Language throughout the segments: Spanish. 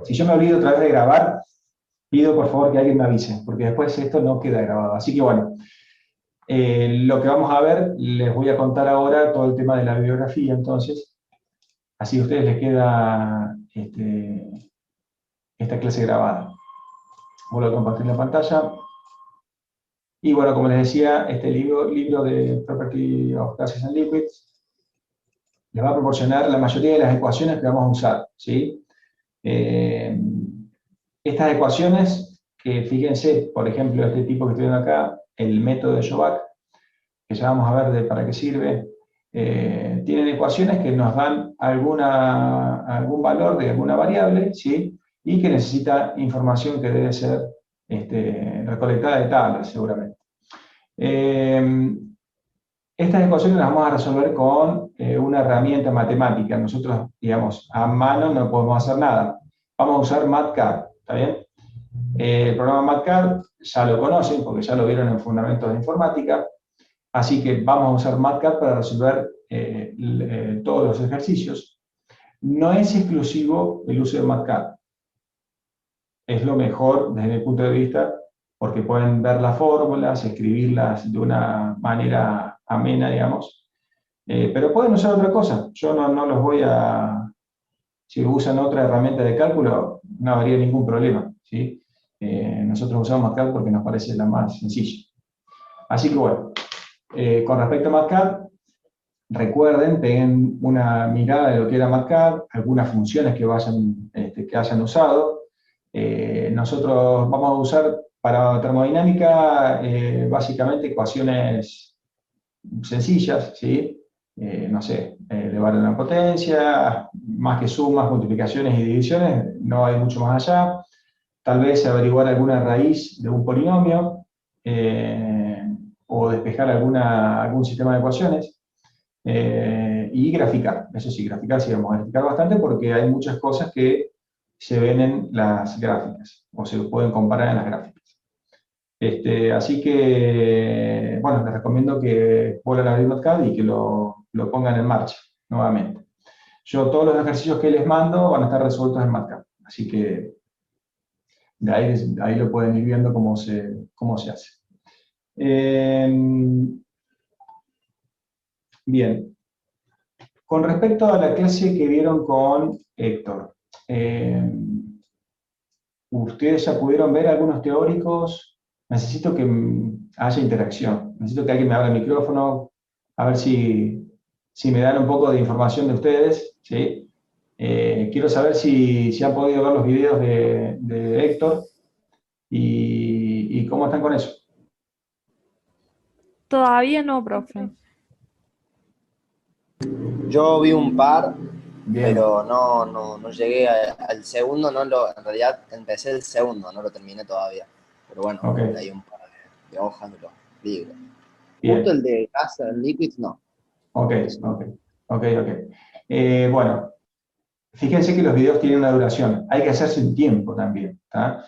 Si yo me olvido otra vez de grabar, pido por favor que alguien me avise, porque después esto no queda grabado. Así que bueno, lo que vamos a ver, les voy a contar ahora todo el tema de la bibliografía, entonces, así a ustedes les queda esta clase grabada. Vuelvo a compartir la pantalla. Y bueno, como les decía, este libro de Property of Gases and Liquids les va a proporcionar la mayoría de las ecuaciones que vamos a usar, ¿sí? Estas ecuaciones, que fíjense, por ejemplo, este tipo que estoy viendo acá, el método de Jovac, que ya vamos a ver para qué sirve, tienen ecuaciones que nos dan algún valor de alguna variable, ¿sí? Y que necesita información que debe ser recolectada de tablas, seguramente. Estas ecuaciones las vamos a resolver con una herramienta matemática. Nosotros, digamos, a mano no podemos hacer nada. Vamos a usar MATCAD, ¿está bien? El programa MATCAD ya lo conocen porque ya lo vieron en Fundamentos de Informática. Así que vamos a usar MATCAD para resolver todos los ejercicios. No es exclusivo el uso de MATCAD. Es lo mejor desde mi punto de vista porque pueden ver las fórmulas, escribirlas de una manera amena, digamos. Pero pueden usar otra cosa. Yo no los voy a... Si usan otra herramienta de cálculo, no habría ningún problema, ¿sí? Nosotros usamos MATCAD porque nos parece la más sencilla. Así que bueno, con respecto a MATCAD, recuerden, tengan una mirada de lo que era MATCAD, algunas funciones que hayan usado. Nosotros vamos a usar para termodinámica básicamente ecuaciones sencillas, ¿sí? No sé, elevar una potencia, más que sumas, multiplicaciones y divisiones, no hay mucho más allá. Tal vez averiguar alguna raíz de un polinomio o despejar algún sistema de ecuaciones. Y graficar, eso sí, graficar sí vamos a graficar bastante porque hay muchas cosas que se ven en las gráficas o se pueden comparar en las gráficas. Así que, bueno, les recomiendo que vuelvan a abrir MATCAD y que lo pongan en marcha nuevamente. Yo todos los ejercicios que les mando van a estar resueltos en MATCAD, así que de ahí lo pueden ir viendo cómo se hace. Bien, con respecto a la clase que vieron con Héctor, ustedes ya pudieron ver algunos teóricos. Necesito que haya interacción. Necesito que alguien me abra el micrófono, a ver si me dan un poco de información de ustedes, ¿sí? Quiero saber si han podido ver los videos de Héctor y cómo están con eso. Todavía no, profe. Yo vi un par, Bien, pero no llegué al segundo, en realidad empecé el segundo, no lo terminé todavía. Pero bueno, ok, leí un par de hojas de los libros. Justo bien, el de Gas and Liquids, no. ok, Eso no. ok, ok, ok. Bueno, fíjense que los videos tienen una duración. Hay que hacerse un tiempo también, ¿tá?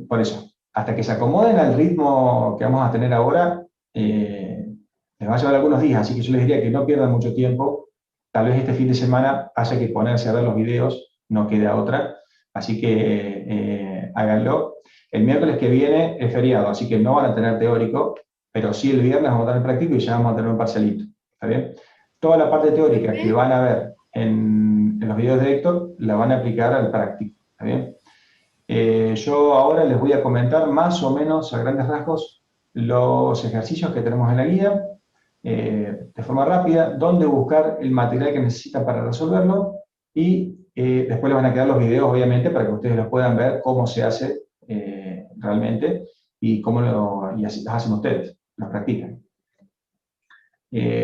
Por eso, hasta que se acomoden al ritmo que vamos a tener ahora, les va a llevar algunos días, así que yo les diría que no pierdan mucho tiempo. Tal vez este fin de semana haya que ponerse a ver los videos, no queda otra, así que háganlo. El miércoles que viene es feriado, así que no van a tener teórico, pero sí el viernes vamos a tener práctico y ya vamos a tener un parcialito, ¿está bien? Toda la parte teórica que van a ver en los videos de Héctor, la van a aplicar al práctico, ¿está bien? Yo ahora les voy a comentar más o menos a grandes rasgos los ejercicios que tenemos en la guía, de forma rápida, dónde buscar el material que necesitan para resolverlo y después les van a quedar los videos, obviamente, para que ustedes los puedan ver cómo se hace realmente y y así los hacen ustedes, los practican.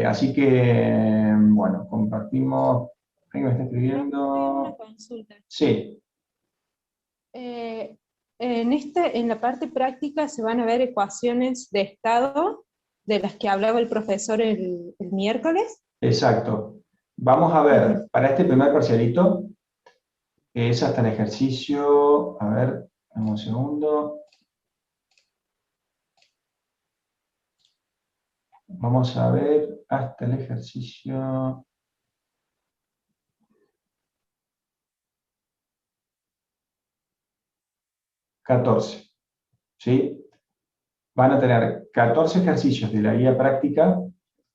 Así que, bueno, compartimos. ¿Alguien me está Profe, una escribiendo? consulta. Sí. En la parte práctica se van a ver ecuaciones de estado de las que hablaba el profesor el miércoles. Exacto. Vamos a ver, Ujú. para este primer parcialito, que es hasta el ejercicio, a ver, dame un segundo. Vamos a ver hasta el ejercicio. 14. ¿Sí? Van a tener 14 ejercicios de la guía práctica,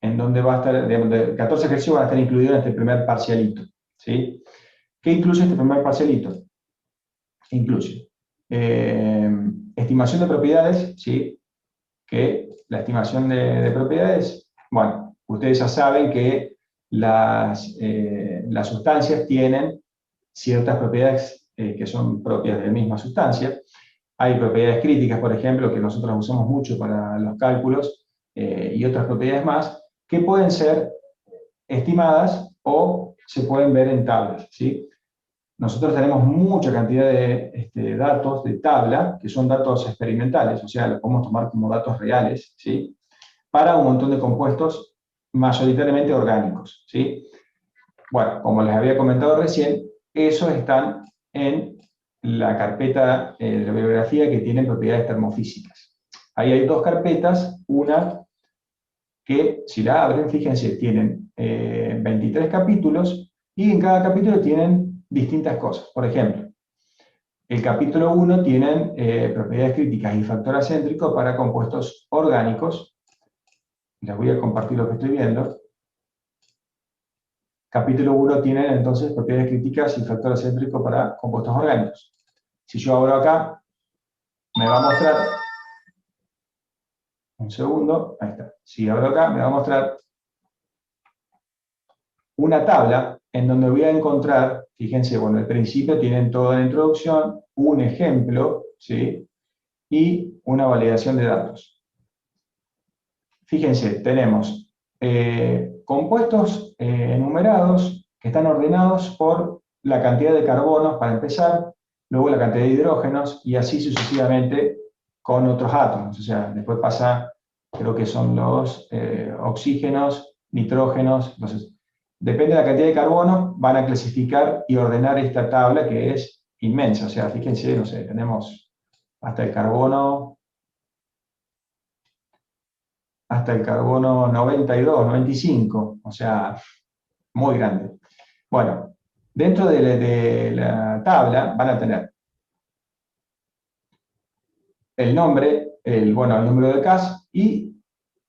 en donde va a estar, digamos, 14 ejercicios van a estar incluidos en este primer parcialito. ¿Sí? ¿Qué incluye este primer parcialito? Incluye estimación de propiedades, ¿sí? Que la estimación de propiedades, bueno, ustedes ya saben que las sustancias tienen ciertas propiedades que son propias de la misma sustancia. Hay propiedades críticas, por ejemplo, que nosotros usamos mucho para los cálculos, y otras propiedades más, que pueden ser estimadas o se pueden ver en tablas, ¿sí? Nosotros tenemos mucha cantidad de datos de tabla, que son datos experimentales, o sea, los podemos tomar como datos reales, ¿sí? Para un montón de compuestos mayoritariamente orgánicos, ¿sí? Bueno, como les había comentado recién, esos están en la carpeta de la bibliografía que tienen propiedades termofísicas. Ahí hay dos carpetas, una que, si la abren, fíjense, tienen 23 capítulos, y en cada capítulo tienen distintas cosas. Por ejemplo, el capítulo 1 tienen propiedades críticas y factor acéntrico para compuestos orgánicos. Les voy a compartir lo que estoy viendo. Capítulo 1 tienen entonces propiedades críticas y factor acéntrico para compuestos orgánicos. Si yo abro acá, me va a mostrar, un segundo, ahí está. Si abro acá, me va a mostrar una tabla en donde voy a encontrar, fíjense, bueno, al principio tienen toda la introducción, un ejemplo, ¿sí? Y una validación de datos. Fíjense, tenemos compuestos enumerados que están ordenados por la cantidad de carbonos para empezar, luego la cantidad de hidrógenos, y así sucesivamente con otros átomos. O sea, después pasa, creo que son los oxígenos, nitrógenos. Entonces, depende de la cantidad de carbono, van a clasificar y ordenar esta tabla, que es inmensa. O sea, fíjense, no sé, tenemos hasta el carbono 92, 95, o sea, muy grande. Bueno, dentro de la tabla van a tener el nombre, el número de CAS, y,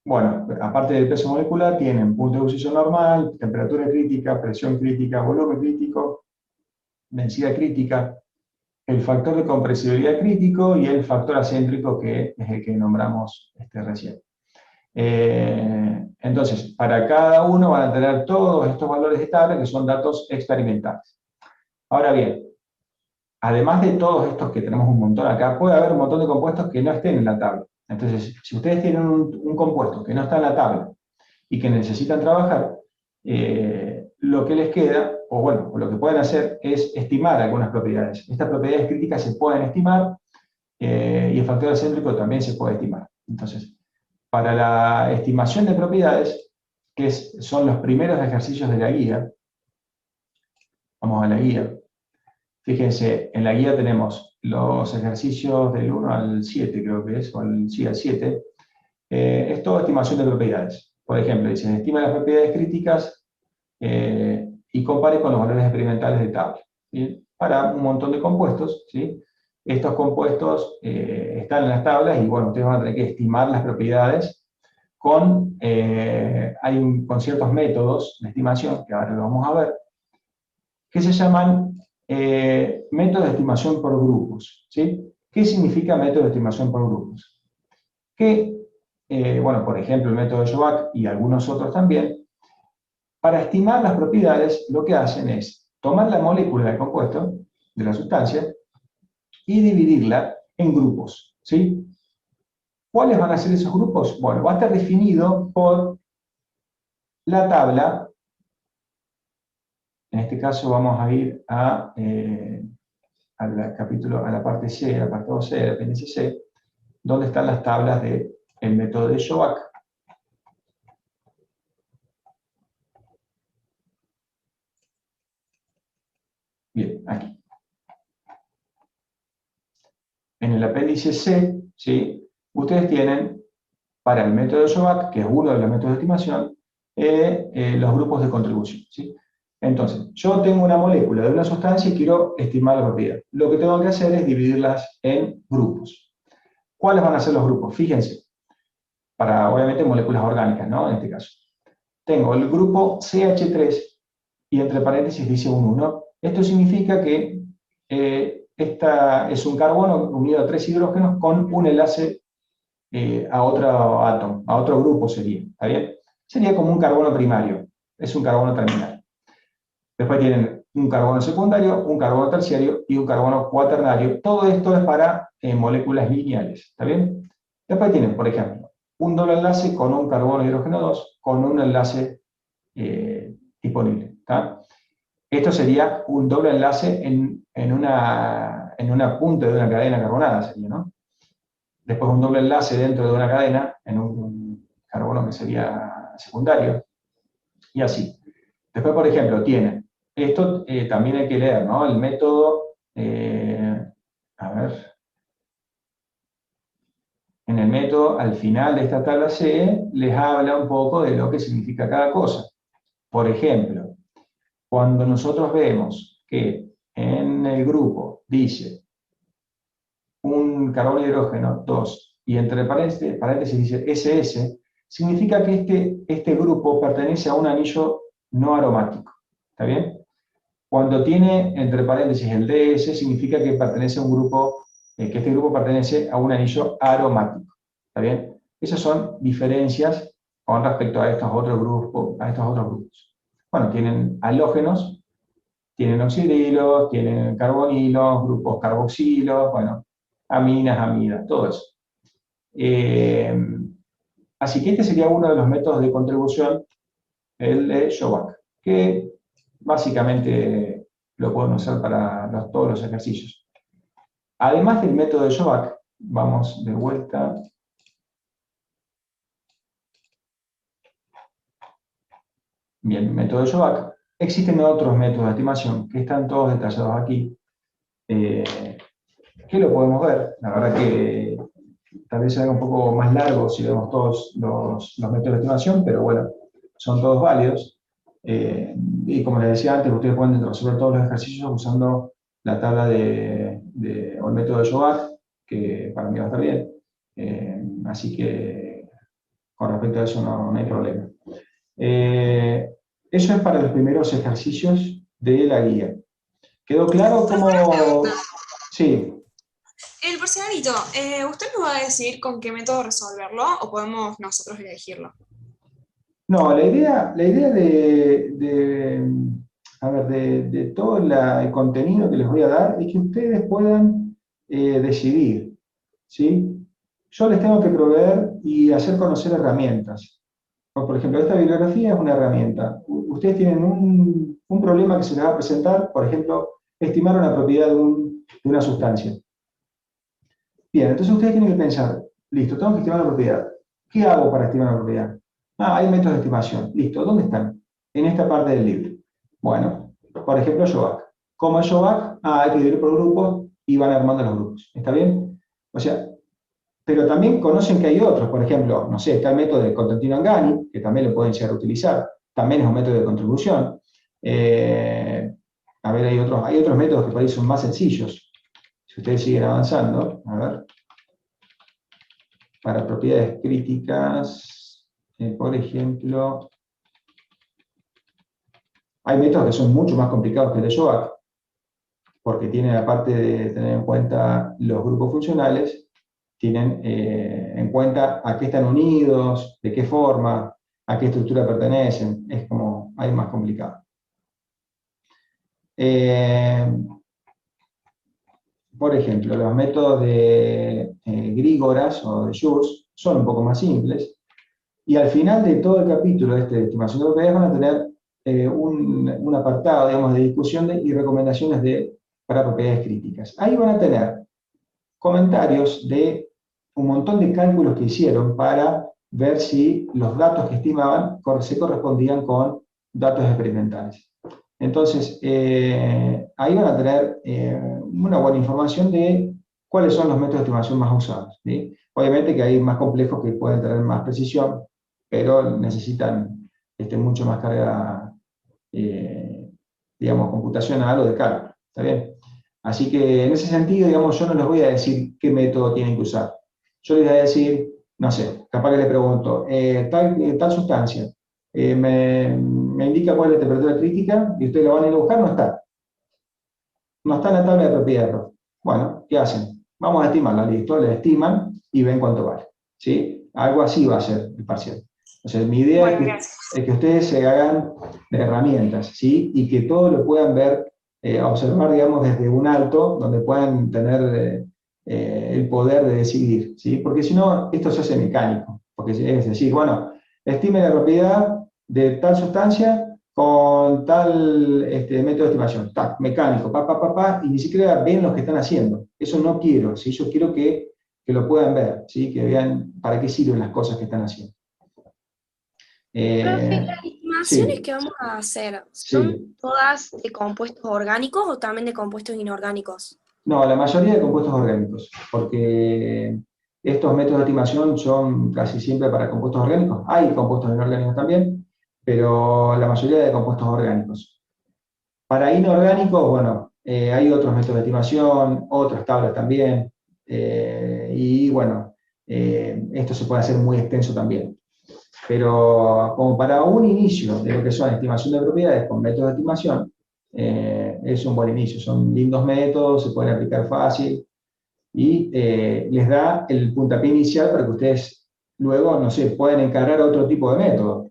bueno, aparte del peso molecular, tienen punto de ebullición normal, temperatura crítica, presión crítica, volumen crítico, densidad crítica, el factor de compresibilidad crítico y el factor acéntrico, que es el que nombramos recién. Entonces, para cada uno van a tener todos estos valores de tabla, que son datos experimentales. Ahora bien, además de todos estos que tenemos un montón acá, puede haber un montón de compuestos que no estén en la tabla. Entonces, si ustedes tienen un compuesto que no está en la tabla y que necesitan trabajar, lo que les queda, o bueno, lo que pueden hacer es estimar algunas propiedades. Estas propiedades críticas se pueden estimar, y el factor acéntrico también se puede estimar. Entonces, para la estimación de propiedades, que son los primeros ejercicios de la guía, vamos a la guía. Fíjense, en la guía tenemos los ejercicios del 1 al 7, creo que es, o al 7. Es toda estimación de propiedades. Por ejemplo, dice, estima las propiedades críticas y compare con los valores experimentales de tabla, ¿sí? Para un montón de compuestos, ¿sí? Estos compuestos están en las tablas y, bueno, ustedes van a tener que estimar las propiedades con ciertos métodos de estimación, que ahora lo vamos a ver, que se llaman métodos de estimación por grupos, ¿sí? ¿Qué significa método de estimación por grupos? Que, bueno, por ejemplo, el método de Jovac y algunos otros también, para estimar las propiedades, lo que hacen es tomar la molécula del compuesto, de la sustancia, y dividirla en grupos, ¿sí? ¿Cuáles van a ser esos grupos? Bueno, va a estar definido por la tabla. En este caso vamos a ir a la parte C, al apartado C, del apéndice C, donde están las tablas del método de Jovac. Bien, aquí. En el apéndice C, ¿sí? Ustedes tienen, para el método de Jovac, que es uno de los métodos de estimación, los grupos de contribución, ¿sí? Entonces, yo tengo una molécula de una sustancia y quiero estimar la propiedad. Lo que tengo que hacer es dividirlas en grupos. ¿Cuáles van a ser los grupos? Fíjense, para obviamente moléculas orgánicas, ¿no? En este caso. Tengo el grupo CH3 y entre paréntesis dice un 1. Esto significa que esta es un carbono unido a 3 hidrógenos con un enlace a otro átomo, a otro grupo sería, ¿está bien? Sería como un carbono primario, es un carbono terminal. Después tienen un carbono secundario, un carbono terciario y un carbono cuaternario. Todo esto es para moléculas lineales, ¿está bien? Después tienen, por ejemplo, un doble enlace con un carbono hidrógeno 2 con un enlace disponible, ¿está? Esto sería un doble enlace en una punta de una cadena carbonada, sería, ¿no? Después un doble enlace dentro de una cadena, en un carbono que sería secundario, y así. Después, por ejemplo, tienen, esto también hay que leer, ¿no? El método, a ver, en el método, al final de esta tabla C, les habla un poco de lo que significa cada cosa. Por ejemplo, cuando nosotros vemos que en el grupo dice un carbono de hidrógeno 2 y entre paréntesis dice SS, significa que este grupo pertenece a un anillo no aromático. ¿Está bien? Cuando tiene entre paréntesis el DS, significa que pertenece a un grupo, que este grupo pertenece a un anillo aromático. ¿Está bien? Esas son diferencias con respecto a estos otros grupos. Bueno, tienen halógenos, tienen oxidrilos, tienen carbonilos, grupos carboxilos, bueno, aminas, amidas, todo eso. Así que este sería uno de los métodos de contribución, el de Shobak, que básicamente lo pueden usar para todos los ejercicios. Además del método de Shobak, vamos de vuelta. Bien, método de Shobak. Existen otros métodos de estimación que están todos detallados aquí, que lo podemos ver. La verdad que tal vez sea un poco más largo si vemos todos los métodos de estimación, pero bueno, son todos válidos. Y como les decía antes, ustedes pueden resolver todos los ejercicios usando la tabla o el método de Shobak, que para mí va a estar bien. Así que con respecto a eso no hay problema. Eso es para los primeros ejercicios de la guía. ¿Quedó claro cómo...? Sí. El porcelanito, ¿usted nos va a decir con qué método resolverlo o podemos nosotros elegirlo? No, la idea de todo el contenido que les voy a dar es que ustedes puedan decidir, ¿sí? Yo les tengo que proveer y hacer conocer herramientas. Por ejemplo, esta bibliografía es una herramienta. Ustedes tienen un problema que se les va a presentar, por ejemplo, estimar una propiedad de una sustancia. Bien, entonces ustedes tienen que pensar, listo, tengo que estimar la propiedad. ¿Qué hago para estimar la propiedad? Hay métodos de estimación. Listo, ¿dónde están? En esta parte del libro. Bueno, por ejemplo, Shobak. ¿Cómo es Shobak? Hay que dividir por grupos y van armando los grupos. ¿Está bien? O sea, pero también conocen que hay otros. Por ejemplo, no sé, está el método de Costantino-Angani, que también lo pueden llegar a utilizar. También es un método de contribución. A ver, hay otros métodos que por ahí son más sencillos. Si ustedes siguen avanzando, a ver. Para propiedades críticas, por ejemplo, hay métodos que son mucho más complicados que el de Shobak, porque tienen, aparte de tener en cuenta los grupos funcionales, tienen en cuenta a qué están unidos, de qué forma, a qué estructura pertenecen. Es como, hay más complicado. Por ejemplo, los métodos de Grígoras o de Schurz son un poco más simples, y al final de todo el capítulo de estimación de propiedades van a tener un apartado, digamos, de discusión y recomendaciones para propiedades críticas. Ahí van a tener comentarios de un montón de cálculos que hicieron para ver si los datos que estimaban se correspondían con datos experimentales. Entonces, ahí van a tener una buena información de cuáles son los métodos de estimación más usados, ¿sí? Obviamente que hay más complejos que pueden tener más precisión, pero necesitan mucho más carga digamos, computacional o de cálculo, ¿está bien? Así que en ese sentido, digamos, yo no les voy a decir qué método tienen que usar. Yo les voy a decir, no sé, capaz que le pregunto, tal sustancia, me indica cuál es la temperatura crítica y ustedes lo van a ir a buscar, no está. No está en la tabla de propiedades. Bueno, ¿qué hacen? Vamos a estimarla, listo, la estiman y ven cuánto vale. ¿Sí? Algo así va a ser el parcial. O sea, mi idea Bueno, es gracias. que ustedes se hagan de herramientas, ¿sí? Y que todo lo puedan ver, observar, digamos, desde un alto, donde puedan tener el poder de decidir, ¿sí? Porque si no, esto se hace mecánico. Porque es decir, bueno, estime la propiedad de tal sustancia con tal método de estimación, mecánico, y ni siquiera ven lo que están haciendo. Eso no quiero, ¿sí? Yo quiero que lo puedan ver, ¿sí? Que vean para qué sirven las cosas que están haciendo. Profe, las estimaciones Sí, que vamos a hacer, ¿son sí. todas de compuestos orgánicos o también de compuestos inorgánicos? No, la mayoría de compuestos orgánicos, porque estos métodos de estimación son casi siempre para compuestos orgánicos. Hay compuestos inorgánicos también, pero la mayoría de compuestos orgánicos. Para inorgánicos, bueno, hay otros métodos de estimación, otras tablas también, y bueno, esto se puede hacer muy extenso también. Pero como para un inicio de lo que son estimación de propiedades con métodos de estimación, es un buen inicio. Son lindos métodos, se pueden aplicar fácil y les da el puntapié inicial para que ustedes luego, no sé, puedan encargar otro tipo de método,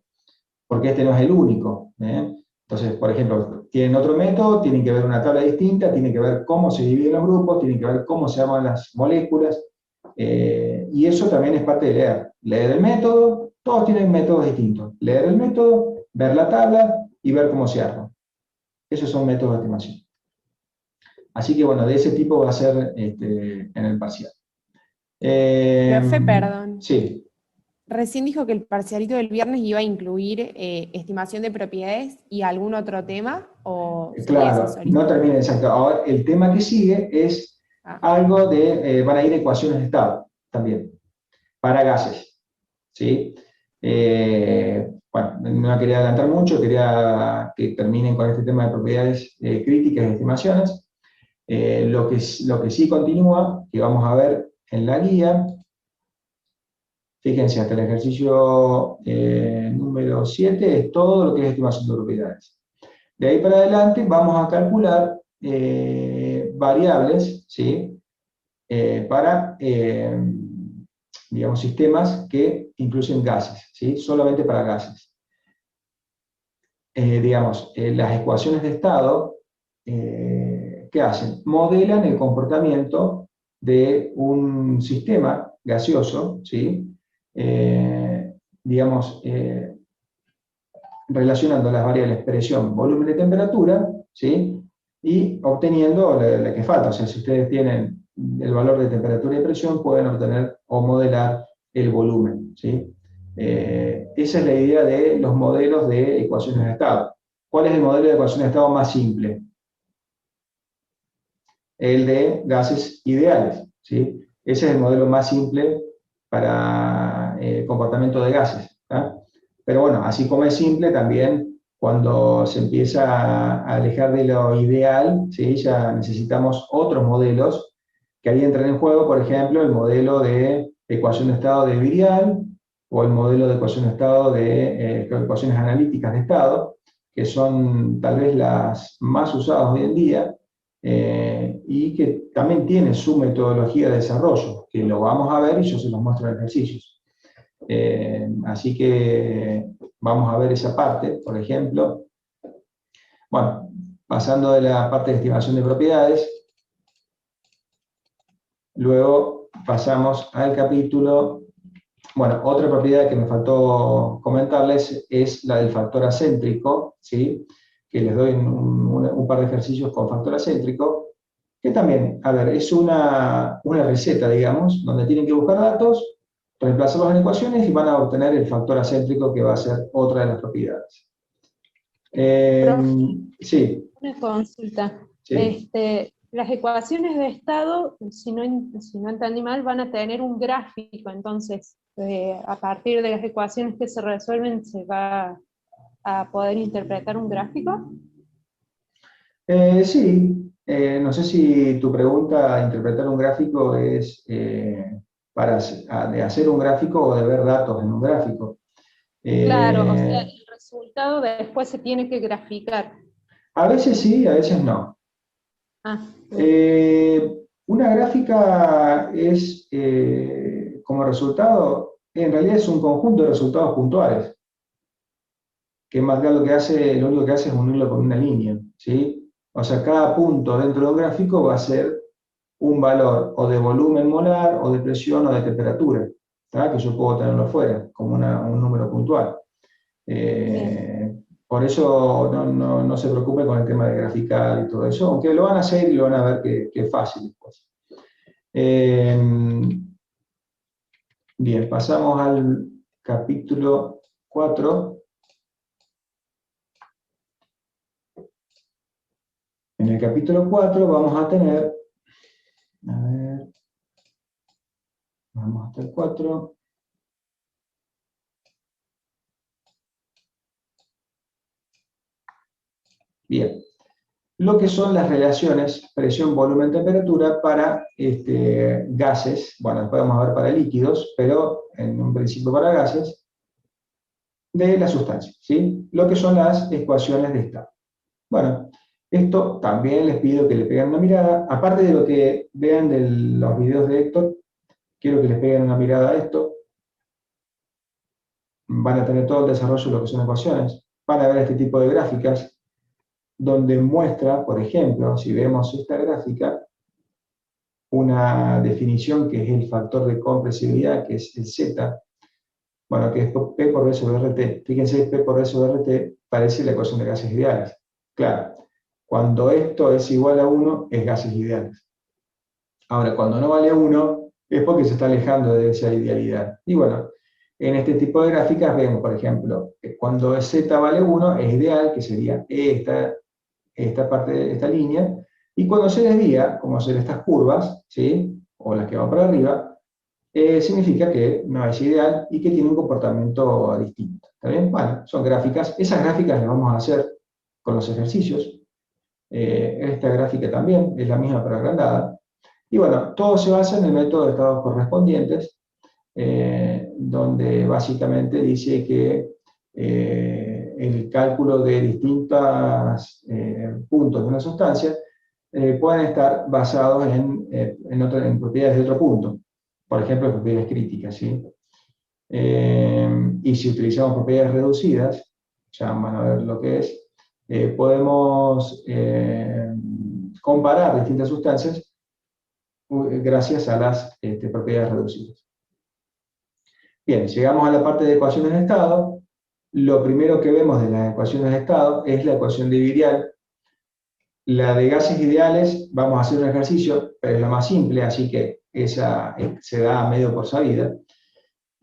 porque este no es el único. Entonces, por ejemplo, tienen otro método, tienen que ver una tabla distinta, tienen que ver cómo se dividen los grupos, tienen que ver cómo se arman las moléculas, y eso también es parte de leer. Leer el método, todos tienen métodos distintos. Leer el método, ver la tabla y ver cómo se arma. Esos son métodos de estimación. Así que bueno, de ese tipo va a ser en el parcial. Profe, perdón. Sí. Recién dijo que el parcialito del viernes iba a incluir estimación de propiedades y algún otro tema, o sería ese Claro, solito. no termina exacto. Ahora, el tema que sigue es algo de, van a ir ecuaciones de estado también, para gases. ¿Sí? Bueno, no quería adelantar mucho, quería que terminen con este tema de propiedades críticas y estimaciones. Lo que sí continúa, que vamos a ver en la guía, fíjense, hasta el ejercicio número 7 es todo lo que es estimación de propiedades. De ahí para adelante vamos a calcular variables, ¿sí? Para, digamos, sistemas que incluyen gases, ¿sí? Solamente para gases. Digamos, las ecuaciones de estado, ¿qué hacen? Modelan el comportamiento de un sistema gaseoso, ¿sí? Digamos, relacionando las variables presión, volumen y temperatura, ¿sí? Y obteniendo la que falta. O sea, si ustedes tienen el valor de temperatura y presión, pueden obtener o modelar el volumen, ¿sí? Esa es la idea de los modelos de ecuaciones de estado. ¿Cuál es el modelo de ecuaciones de estado más simple? El de gases ideales, ¿sí? Ese es el modelo más simple para el comportamiento de gases, ¿tá? Pero bueno, así como es simple, también cuando se empieza a alejar de lo ideal, ¿sí? Ya necesitamos otros modelos que ahí entran en juego, por ejemplo, el modelo de ecuación de estado de Virial, o el modelo de ecuación de estado de ecuaciones analíticas de estado, que son tal vez las más usadas hoy en día, y que también tiene su metodología de desarrollo, que lo vamos a ver y yo se los muestro en ejercicios. Así que vamos a ver esa parte, por ejemplo. Bueno, pasando de la parte de estimación de propiedades, luego pasamos al capítulo. Bueno, otra propiedad que me faltó comentarles es la del factor acéntrico, ¿sí? Que les doy un par de ejercicios con factor acéntrico, que también, a ver, es una receta, digamos, donde tienen que buscar datos, reemplazarlos en ecuaciones y van a obtener el factor acéntrico, que va a ser otra de las propiedades. Sí. Una consulta. Sí. Las ecuaciones de estado, si no entendí mal, van a tener un gráfico, entonces a partir de las ecuaciones que se resuelven se va a poder interpretar un gráfico. Sí, no sé si tu pregunta, interpretar un gráfico, es de hacer un gráfico o de ver datos en un gráfico. Claro, o sea, Eh, el resultado después se tiene que graficar. a veces sí, a veces no. Ah, bien. Una gráfica es, como resultado, en realidad es un conjunto de resultados puntuales, que más que lo único que hace es unirlo con una línea, ¿sí? O sea, cada punto dentro de un gráfico va a ser un valor o de volumen molar, o de presión, o de temperatura, ¿tá? Que yo puedo tenerlo fuera, como un número puntual. Bien. Por eso no se preocupe con el tema de graficar y todo eso, aunque lo van a hacer y lo van a ver que es fácil después. Bien, pasamos al capítulo 4. En el capítulo 4 vamos a tener, a ver, vamos hasta el 4. Bien, lo que son las relaciones presión, volumen, temperatura para gases, bueno, después vamos a ver para líquidos, pero en un principio para gases, de la sustancia, ¿sí? Lo que son las ecuaciones de estado. Bueno, esto también les pido que le peguen una mirada, aparte de lo que vean de los videos de Héctor, quiero que les peguen una mirada a esto. Van a tener todo el desarrollo de lo que son ecuaciones, van a ver este tipo de gráficas, donde muestra, por ejemplo, si vemos esta gráfica, una definición que es el factor de compresibilidad, que es el Z, bueno, que es P por V sobre RT. Fíjense, P por V sobre RT parece la ecuación de gases ideales. Claro, cuando esto es igual a 1, es gases ideales. Ahora, cuando no vale 1, es porque se está alejando de esa idealidad. Y bueno, en este tipo de gráficas vemos, por ejemplo, que cuando Z vale 1, es ideal, que sería esta parte de esta línea, y cuando se desvía, como son estas curvas, ¿sí? O las que van para arriba, significa que no es ideal y que tiene un comportamiento distinto. ¿Está bien? Bueno, son gráficas. Esas gráficas las vamos a hacer con los ejercicios. Esta gráfica también es la misma pero agrandada. Y bueno, todo se basa en el método de estados correspondientes, donde básicamente dice que el cálculo de distintos puntos de una sustancia pueden estar basados en propiedades de otro punto, por ejemplo, propiedades críticas, ¿sí? Y si utilizamos propiedades reducidas, ya van a ver lo que es, podemos comparar distintas sustancias gracias a las propiedades reducidas. Bien, llegamos a la parte de ecuaciones de estado. Lo primero que vemos de las ecuaciones de estado es la ecuación de Virial. La de gases ideales, vamos a hacer un ejercicio, pero es lo más simple, así que esa se da medio por sabida.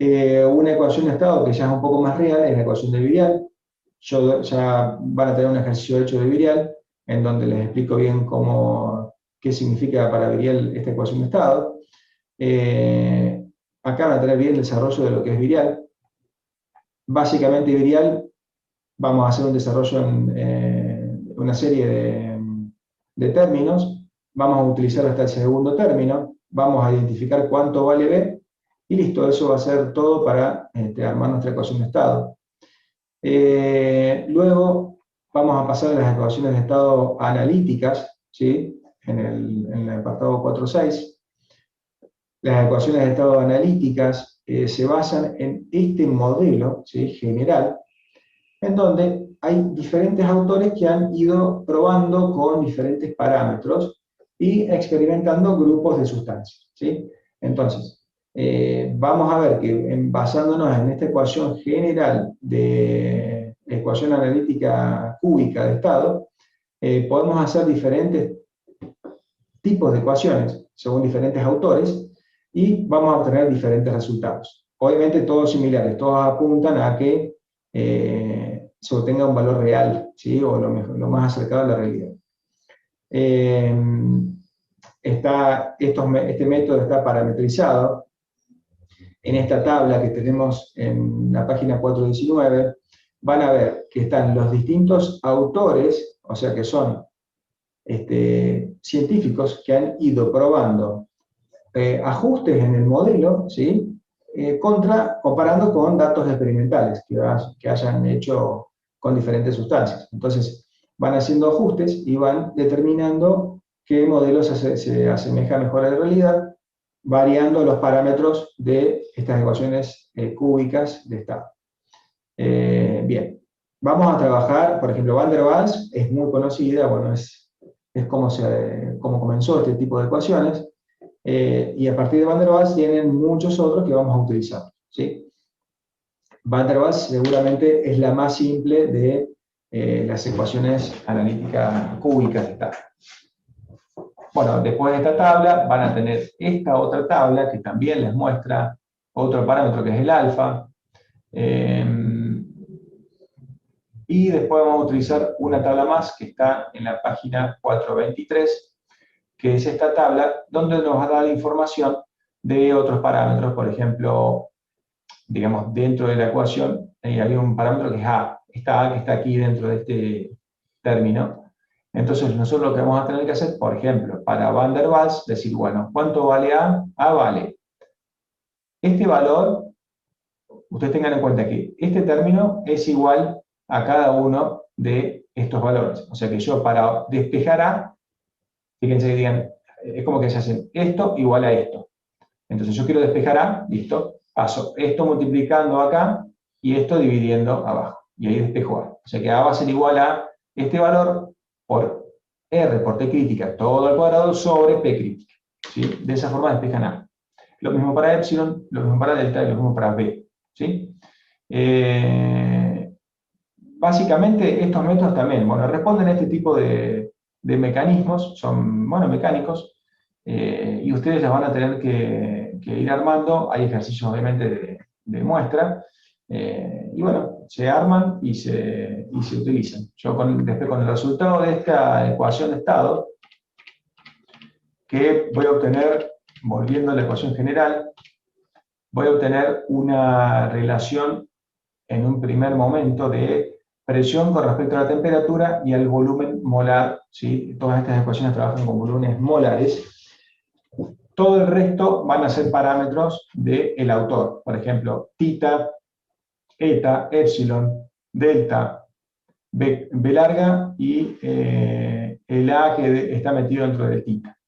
Una ecuación de estado que ya es un poco más real es la ecuación de Virial. Ya van a tener un ejercicio hecho de Virial, en donde les explico bien qué significa para Virial esta ecuación de estado. Acá van a tener bien el desarrollo de lo que es Virial. Básicamente Virial, vamos a hacer un desarrollo en una serie de términos, vamos a utilizar hasta el segundo término, vamos a identificar cuánto vale B, y listo, eso va a ser todo para armar nuestra ecuación de estado. Luego vamos a pasar a las ecuaciones de estado analíticas, ¿sí? En el apartado 4.6. Las ecuaciones de estado analíticas se basan en este modelo, ¿sí? General, en donde hay diferentes autores que han ido probando con diferentes parámetros y experimentando grupos de sustancias, ¿sí? Entonces, vamos a ver que basándonos en esta ecuación general de ecuación analítica cúbica de estado, podemos hacer diferentes tipos de ecuaciones según diferentes autores y vamos a obtener diferentes resultados. Obviamente todos similares, todos apuntan a que se obtenga un valor real, ¿sí? O lo más acercado a la realidad. Este método está parametrizado en esta tabla que tenemos en la página 419. Van a ver que están los distintos autores, o sea que son científicos que han ido probando ajustes en el modelo, ¿sí? Comparando con datos experimentales que hayan hecho con diferentes sustancias. Entonces, van haciendo ajustes y van determinando qué modelo se asemeja mejor a la realidad, variando los parámetros de estas ecuaciones cúbicas de estado. Bien, vamos a trabajar, por ejemplo, Van der Waals es muy conocida, bueno, es como comenzó este tipo de ecuaciones, y a partir de Van der Waals tienen muchos otros que vamos a utilizar, ¿sí? Van der Waals seguramente es la más simple de las ecuaciones analíticas cúbicas de estado. Bueno, después de esta tabla van a tener esta otra tabla que también les muestra otro parámetro que es el alfa. Y después vamos a utilizar una tabla más que está en la página 423, que es esta tabla donde nos va a dar la información de otros parámetros. Por ejemplo, digamos, dentro de la ecuación hay un parámetro que es A. Esta A que está aquí dentro de este término. Entonces nosotros lo que vamos a tener que hacer, por ejemplo, para Van der Waals, decir, bueno, ¿cuánto vale A? A vale este valor. Ustedes tengan en cuenta que este término es igual a cada uno de estos valores. O sea que yo para despejar A, fíjense que digan, es como que se hacen esto igual a esto. Entonces yo quiero despejar A, listo, paso esto multiplicando acá y esto dividiendo abajo. Y ahí despejo A. O sea que A va a ser igual a este valor por R por T crítica, todo al cuadrado sobre P crítica. ¿Sí? De esa forma despejan A. Lo mismo para epsilon, lo mismo para delta y lo mismo para B. ¿Sí? Básicamente estos métodos también, bueno, responden a este tipo de mecanismos, son mecánicos, y ustedes las van a tener que ir armando. Hay ejercicios obviamente de muestra, y bueno, se arman y se utilizan. Yo después con el resultado de esta ecuación de estado, que voy a obtener, volviendo a la ecuación general, voy a obtener una relación en un primer momento de presión con respecto a la temperatura y al volumen molar, ¿sí? Todas estas ecuaciones trabajan con volúmenes molares. Todo el resto van a ser parámetros del autor. Por ejemplo, tita, eta, epsilon, delta, B larga y el A que está metido dentro de tita.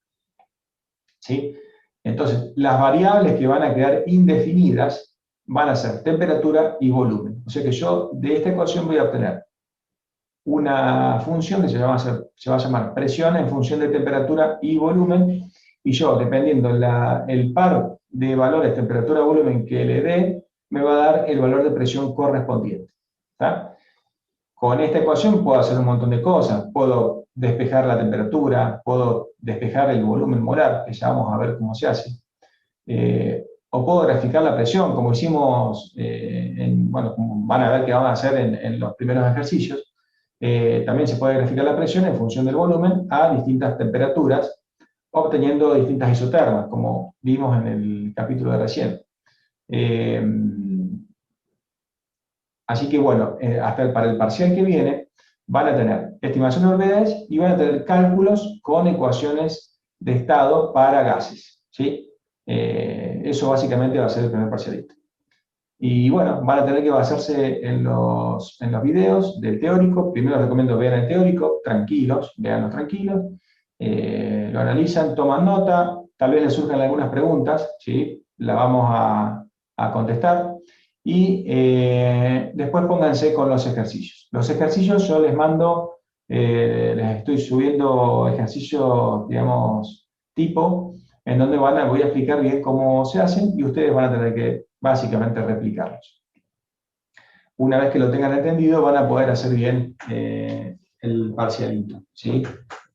¿Sí? Entonces, las variables que van a quedar indefinidas van a ser temperatura y volumen. O sea que yo de esta ecuación voy a obtener una función que se va a llamar presión en función de temperatura y volumen, y yo, dependiendo el par de valores temperatura-volumen que le dé, me va a dar el valor de presión correspondiente. ¿Está? Con esta ecuación puedo hacer un montón de cosas. Puedo despejar la temperatura, puedo despejar el volumen molar, que ya vamos a ver cómo se hace. O puedo graficar la presión, como hicimos, como van a ver que van a hacer en los primeros ejercicios. También se puede graficar la presión en función del volumen a distintas temperaturas, obteniendo distintas isotermas, como vimos en el capítulo de recién. Así que bueno, para el parcial que viene, van a tener estimación de propiedades y van a tener cálculos con ecuaciones de estado para gases, ¿sí? Eso básicamente va a ser el primer parcialito. Y bueno, van a tener que basarse en los videos del teórico. Primero les recomiendo vean el teórico, tranquilos, veanlos tranquilos. Lo analizan, toman nota, tal vez les surjan algunas preguntas, ¿sí? Las vamos a contestar. Y después pónganse con los ejercicios. Los ejercicios yo les mando, les estoy subiendo ejercicios, digamos, tipo, en donde voy a explicar bien cómo se hacen y ustedes van a tener que básicamente replicarlos. Una vez que lo tengan entendido, van a poder hacer bien el parcialito, ¿sí?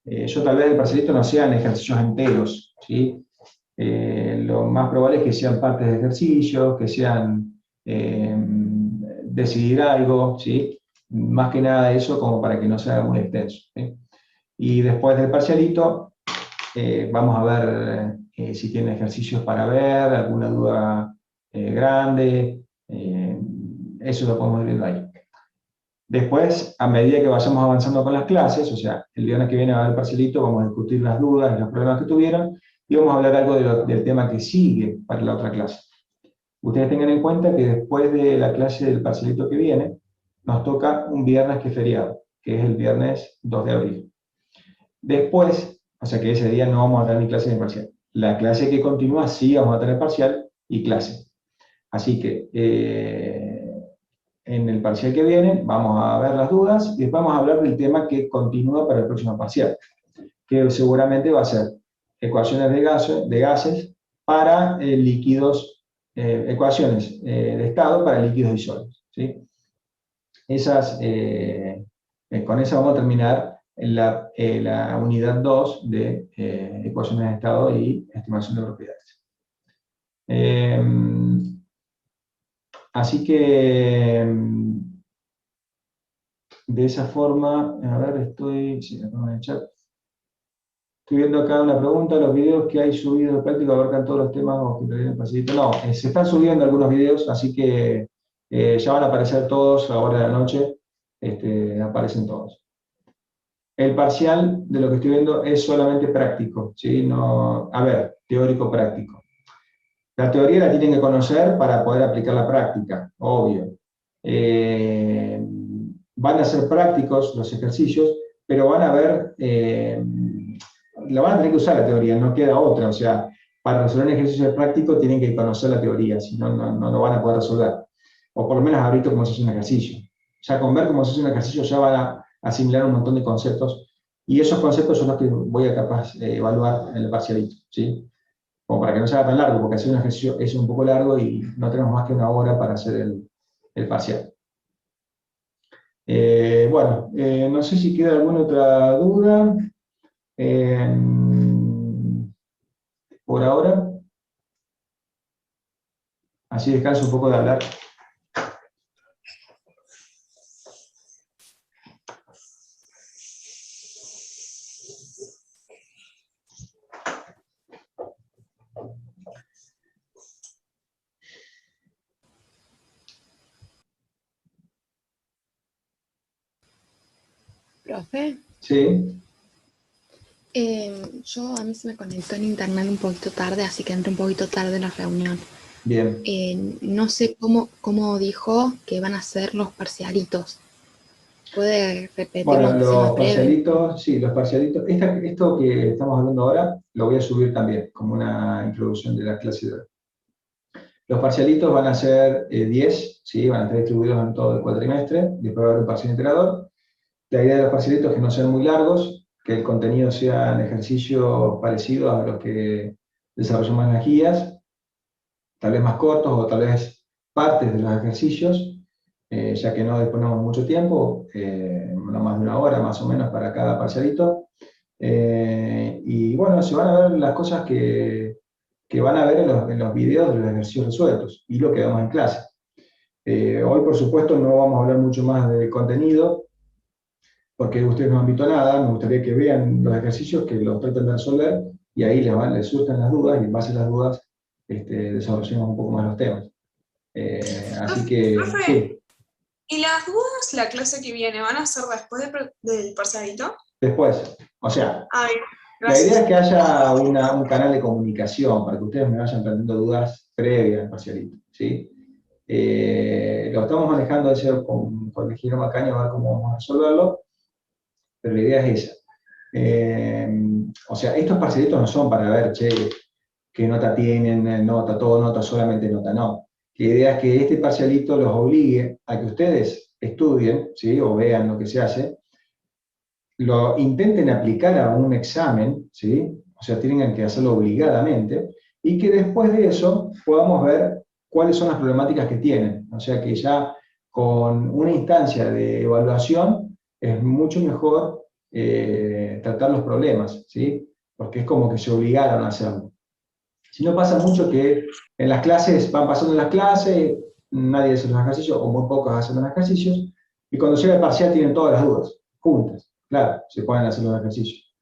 Yo tal vez el parcialito no sean ejercicios enteros, ¿sí? Lo más probable es que sean partes de ejercicios, que sean decidir algo, ¿sí? Más que nada eso como para que no sea muy extenso, ¿sí? Y después del parcialito vamos a ver si tienen ejercicios para ver, alguna duda grande, eso lo podemos ir viendo ahí. Después, a medida que vayamos avanzando con las clases, o sea, el viernes que viene va a haber parcialito, vamos a discutir las dudas y los problemas que tuvieron, y vamos a hablar algo del tema que sigue para la otra clase. Ustedes tengan en cuenta que después de la clase del parcialito que viene, nos toca un viernes que es feriado, que es el viernes 2 de abril. Después, o sea que ese día no vamos a tener ni clase ni parcial. La clase que continúa sí vamos a tener parcial y clase. Así que en el parcial que viene vamos a ver las dudas y después vamos a hablar del tema que continúa para el próximo parcial, que seguramente va a ser ecuaciones de gases para líquidos, ecuaciones de estado para líquidos y sólidos, ¿sí? Con esa vamos a terminar la unidad 2 de ecuaciones de estado y estimación de propiedades. Así que de esa forma, a ver, sí, acá en el chat. Estoy viendo acá una pregunta, los videos que hay subidos de práctica abarcan todos los temas o que te vienen facilito. No, se están subiendo algunos videos, así que ya van a aparecer todos a la hora de la noche, aparecen todos. El parcial de lo que estoy viendo es solamente práctico, ¿sí? No, a ver, teórico-práctico. La teoría la tienen que conocer para poder aplicar la práctica, obvio. Van a ser prácticos los ejercicios, pero van a ver, la van a tener que usar la teoría, no queda otra. O sea, para resolver un ejercicio práctico tienen que conocer la teoría, si no, no lo van a poder resolver. O por lo menos haber visto cómo se hace un ejercicio. Ya con ver cómo se hace un ejercicio ya van a asimilar un montón de conceptos, y esos conceptos son los que voy a capaz evaluar en el parcialito, ¿sí? Como para que no sea tan largo, porque hacer un ejercicio es un poco largo y no tenemos más que una hora para hacer el parcial. Bueno, no sé si queda alguna otra duda. Por ahora. Así descanso un poco de hablar. Profe, Sí, a mí se me conectó en internet un poquito tarde, así que entré un poquito tarde en la reunión. bien. No sé cómo dijo que van a ser los parcialitos. ¿Puede repetirlo Bueno, aunque sea los más breve? parcialitos, sí, los parcialitos. Esto que estamos hablando ahora lo voy a subir también como una introducción de la clase de hoy. Los parcialitos van a ser 10, ¿sí? Van a estar distribuidos en todo el cuatrimestre, después va a haber un parcial integrador. La idea de los parcialitos es que no sean muy largos, que el contenido sea en ejercicios parecidos a los que desarrollamos en las guías, tal vez más cortos o tal vez partes de los ejercicios, ya que no disponemos mucho tiempo, no más de una hora más o menos para cada parcialito. Y bueno, se van a ver las cosas que van a ver en los videos de los ejercicios resueltos y lo que damos en clase. Hoy, por supuesto, no vamos a hablar mucho más del contenido, porque ustedes no han visto nada. Me gustaría que vean los ejercicios, que los traten de resolver, y ahí les surgen las dudas, y en base a las dudas desarrollemos un poco más los temas. Así que, Profe, sí, ¿y las dudas, la clase que viene, van a ser después del parcialito? después, o sea, Ay, la idea gracias. es que haya un canal de comunicación para que ustedes me vayan planteando dudas previas al parcialito, ¿sí? Lo estamos manejando con el ingeniero Macaño, a ver cómo vamos a resolverlo, pero la idea es esa. O sea, estos parcialitos no son para ver, che, qué nota tienen, nota, todo nota, solamente nota, no. La idea es que este parcialito los obligue a que ustedes estudien, ¿sí? O vean lo que se hace, lo intenten aplicar a un examen, ¿sí? O sea, tienen que hacerlo obligadamente, y que después de eso podamos ver cuáles son las problemáticas que tienen. O sea, que ya con una instancia de evaluación es mucho mejor tratar los problemas, ¿sí? Porque es como que se obligaron a hacerlo. Si no, pasa mucho que en las clases, van pasando las clases, nadie hace los ejercicios, o muy pocos hacen los ejercicios, y cuando llega el parcial tienen todas las dudas, juntas. Claro, se pueden hacer los ejercicios.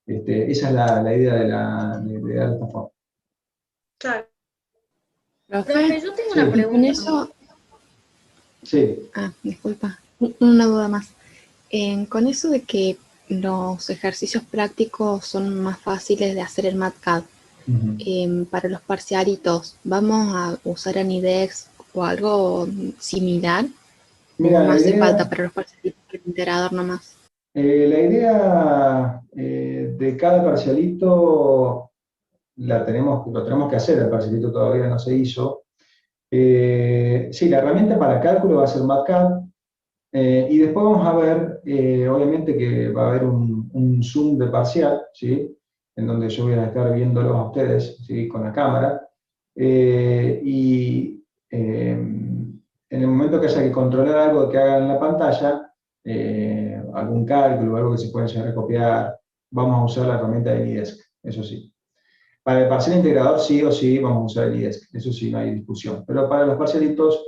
Esa es la idea de dar de esta forma. Claro. Profe, Yo tengo Sí. una y con pregunta. eso... Sí, Ah, disculpa. Una duda más. Con eso de que los ejercicios prácticos son más fáciles de hacer en MATCAD, para los parcialitos, ¿vamos a usar Anidex o algo similar? Mira, ¿O no la hace idea, falta para los parcialitos que el integrador nomás? la idea de cada parcialito lo tenemos que hacer, el parcialito todavía no se hizo. Sí, la herramienta para cálculo va a ser MATCAD, y después vamos a ver, obviamente que va a haber un Zoom de parcial, ¿sí? En donde yo voy a estar viéndolos a ustedes, ¿sí? Con la cámara. Y en el momento que haya que controlar algo que hagan en la pantalla, algún cálculo, algo que se pueda llegar a copiar, vamos a usar la herramienta de Nidesk, eso sí. Para el parcial integrador sí o sí vamos a usar el Nidesk, eso sí, no hay discusión. Pero para los parcialitos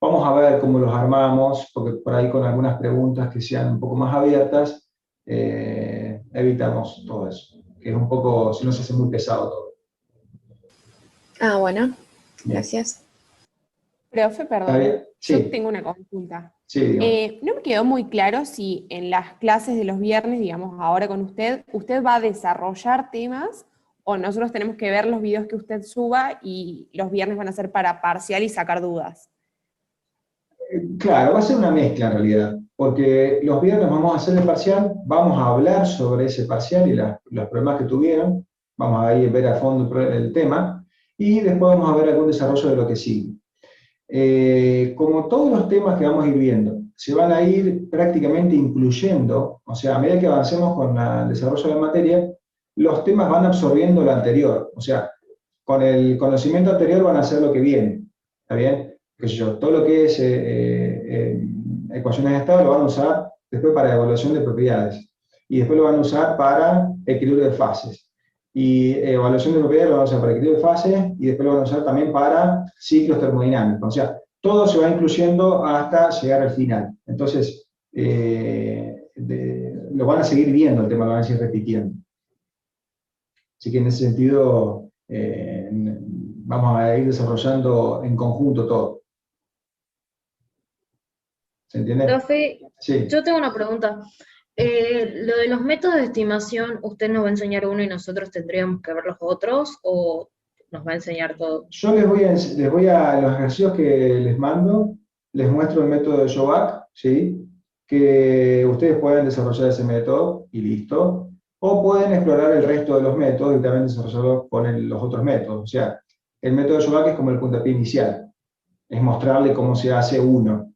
vamos a ver cómo los armamos, porque por ahí con algunas preguntas que sean un poco más abiertas, evitamos todo eso, que es un poco, si no se hace muy pesado todo. Ah, bueno, Bien. gracias. Profe, ¿Está perdón, bien? yo Sí, tengo una consulta. sí, digamos. No me quedó muy claro si en las clases de los viernes, digamos, ahora con usted va a desarrollar temas o nosotros tenemos que ver los videos que usted suba y los viernes van a ser para parcial y sacar dudas. Claro, va a ser una mezcla en realidad, porque los viernes vamos a hacer el parcial, vamos a hablar sobre ese parcial y los problemas que tuvieron, vamos a ir a ver a fondo el tema, y después vamos a ver algún desarrollo de lo que sigue. Como todos los temas que vamos a ir viendo, se van a ir prácticamente incluyendo, o sea, a medida que avancemos con el desarrollo de la materia, los temas van absorbiendo lo anterior, o sea, con el conocimiento anterior van a hacer lo que viene, ¿está bien? Qué sé yo, todo lo que es ecuaciones de estado lo van a usar después para evaluación de propiedades, y después lo van a usar para equilibrio de fases, y evaluación de propiedades lo van a usar para equilibrio de fases, y después lo van a usar también para ciclos termodinámicos, o sea, todo se va incluyendo hasta llegar al final. Entonces, lo van a seguir viendo, el tema lo van a seguir repitiendo. Así que en ese sentido, vamos a ir desarrollando en conjunto todo. ¿Se entiende? Profe, Sí. yo tengo una pregunta. Lo de los métodos de estimación, ¿usted nos va a enseñar uno y nosotros tendríamos que ver los otros o nos va a enseñar todo? Yo les voy a los ejercicios que les mando, les muestro el método de Jovac, ¿sí? Que ustedes pueden desarrollar ese método y listo. O pueden explorar el resto de los métodos y también desarrollarlo con los otros métodos. O sea, el método de Jovac es como el puntapié inicial, es mostrarle cómo se hace uno.